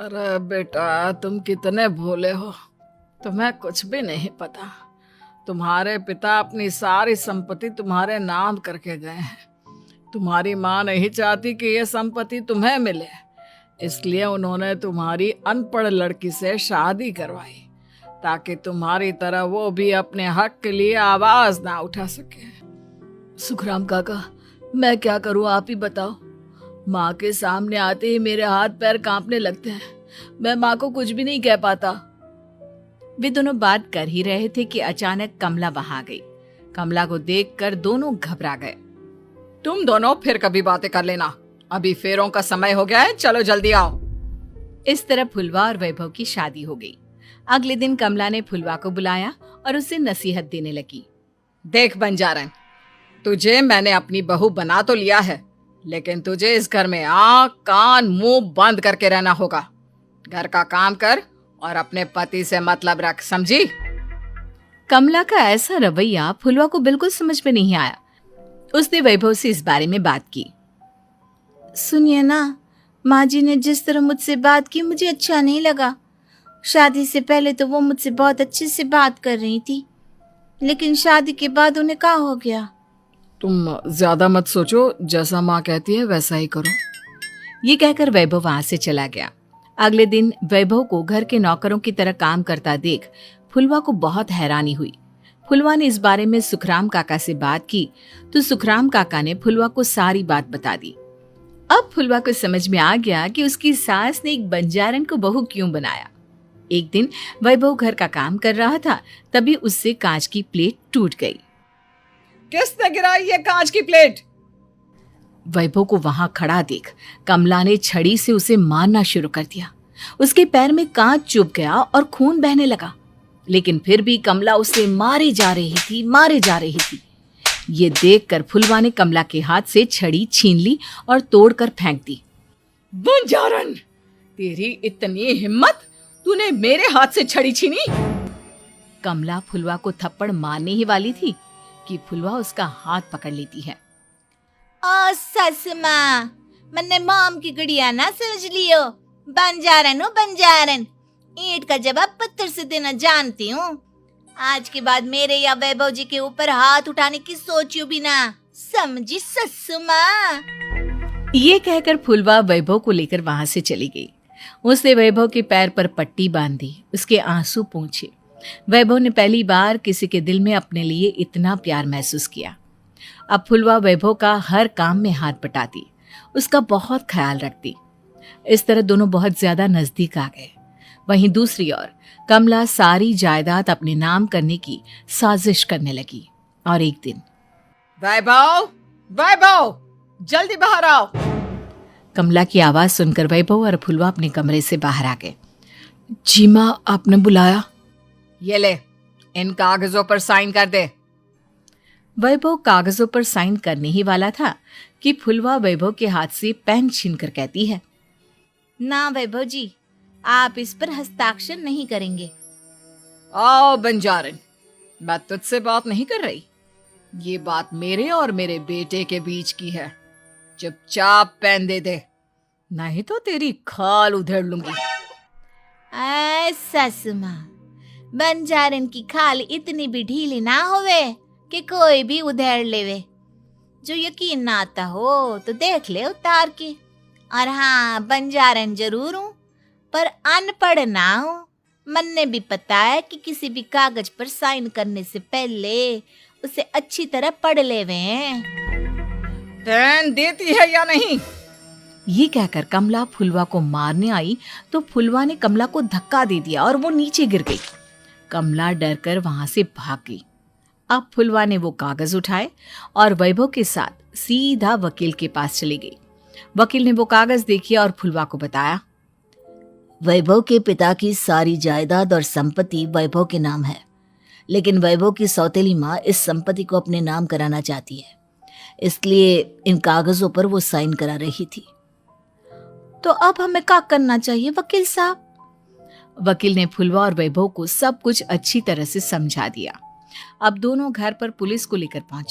अरे बेटा, तुम कितने भोले हो। तुम्हें कुछ भी नहीं पता। तुम्हारे पिता अपनी सारी संपत्ति तुम्हारे नाम करके गए हैं। तुम्हारी माँ नहीं चाहती कि ये संपत्ति तुम्हें मिले, इसलिए उन्होंने तुम्हारी अनपढ़ लड़की से शादी करवाई ताकि तुम्हारी तरह वो भी अपने हक के लिए आवाज ना उठा सके। सुखराम काका, मैं क्या करूं, आप ही बताओ। माँ के सामने आते ही मेरे हाथ पैर कांपने लगते हैं। मैं माँ को कुछ भी नहीं कह पाता। वे दोनों बात कर ही रहे थे कि अचानक कमला वहां आ गई। कमला को देखकर दोनों घबरा गए। तुम दोनों फिर कभी बातें कर लेना, अभी फेरों का समय हो गया है, चलो जल्दी आओ। इस तरह फुलवा और वैभव की शादी हो गई। अगले दिन कमला ने फुलवा को बुलाया और उसे नसीहत देने लगी। देख बंजारन, तुझे मैंने अपनी बहू बना तो लिया है, लेकिन तुझे इस घर में आँख कान मुंह बंद करके रहना होगा। घर का काम कर और अपने पति से मतलब रख, समझी? कमला का ऐसा रवैया फुलवा को बिल्कुल समझ में नहीं आया। उसने वैभव से इस बारे में बात की। सुनिए ना, माँ जी ने जिस तरह मुझसे बात की मुझे अच्छा नहीं लगा। शादी से पहले तो वो मुझसे बहुत अच्छे से बात कर रही थी, लेकिन शादी के बाद उन्हें क्या हो गया। तुम ज्यादा मत सोचो, जैसा माँ कहती है वैसा ही करो। ये कहकर वैभव वहां से चला गया। अगले दिन वैभव को घर के नौकरों की तरह काम करता देख फुलवा को बहुत हैरानी हुई। फुलवा ने इस बारे में सुखराम काका से बात की तो सुखराम काका ने फुलवा को सारी बात बता दी। अब फुलवा को समझ में आ गया कि उसकी सास ने एक बंजारन को बहू क्यों बनाया। एक दिन वैभव घर का काम कर रहा था, तभी उससे कांच की प्लेट टूट गई। किसने गिराई ये कांच की प्लेट? वैभव को वहां खड़ा देख कमला ने छड़ी से उसे मारना शुरू कर दिया। उसके पैर में कांच चुभ गया और खून बहने लगा, लेकिन फिर भी कमला उसे मारे जा रही थी। ये देखकर फुलवा ने कमला के हाथ से छड़ी छीन ली और तोड़कर फेंक दी। बंजारन, तेरी इतनी हिम्मत, तूने मेरे हाथ से छड़ी छीनी? कमला फुलवा को थप्पड़ मारने ही वाली थी कि फुलवा उसका हाथ पकड़ लेती है। ओ सस माँ, मैंने मॉम की गुड़िया ना समझ लियो। बंजारन हो बंजारन, ईंट का जवाब पत्थर से देना जानती हूँ। आज के बाद मेरे या वैभव जी के ऊपर हाथ उठाने की सोचियो भी ना, समझी ससु माँ? ये कहकर फुलवा वैभव को लेकर वहां से चली गई। उसने वैभव के पैर पर पट्टी बांधी, उसके आंसू पोंछे। वैभव ने पहली बार किसी के दिल में अपने लिए इतना प्यार महसूस किया। अब फुलवा वैभव का हर काम में हाथ बटाती, उसका बहुत ख्याल रखती। इस तरह दोनों बहुत ज्यादा नजदीक आ गए। वहीं दूसरी ओर कमला सारी जायदाद अपने नाम करने की साजिश करने लगी। और एक दिन, वैभव, वैभव, जल्दी बाहर आओ। कमला की आवाज सुनकर वैभव और फुलवा अपने कमरे से बाहर आ गए। जी माँ, आपने बुलाया? ये ले, इन कागजों पर साइन कर दे। वैभव कागजों पर साइन करने ही वाला था कि फुलवा वैभव के हाथ से पेन छीनकर कहती है, ना वैभव जी, आप इस पर हस्ताक्षर नहीं करेंगे। आओ बंजारन, मैं तुझसे बात नहीं कर रही। ये बात मेरे और मेरे बेटे के बीच की है। चुपचाप पेन दे दे, नहीं तो तेरी खाल उधेड़ लूंगी। ससु माँ, बंजारन की खाल इतनी भी ढीली ना होवे कि कोई भी उधेड़ लेवे। जो यकीन ना आता हो तो देख ले उतार के। और हाँ, बंजारन जरूर हूँ पर अनपढ़ ना हूँ। मन्ने भी पता है कि किसी भी कागज पर साइन करने से पहले उसे अच्छी तरह पढ़ लेवे हैं। पेन देती है या नहीं? ये कहकर कमला फुलवा को मारने आई तो फुलवा ने कमला को धक्का दे दिया और वो नीचे गिर गई। कमला डरकर वहां से भाग गई। अब फुलवा ने वो कागज उठाए और वैभव के साथ सीधा वकील के पास चली गई। वकील ने वो कागज देखे और फुलवा को बताया, वैभव के पिता की सारी जायदाद और संपत्ति वैभव के नाम है, लेकिन वैभव की सौतेली माँ इस संपत्ति को अपने नाम कराना चाहती है, इसलिए इन कागजों पर वो साइन करा रही थी। तो अब हमें क्या करना चाहिए वकील साहब? वकील ने फुलवा और वैभव को सब कुछ अच्छी तरह से समझा दिया। अब दोनों घर पर पुलिस को लेकर पहुंचे।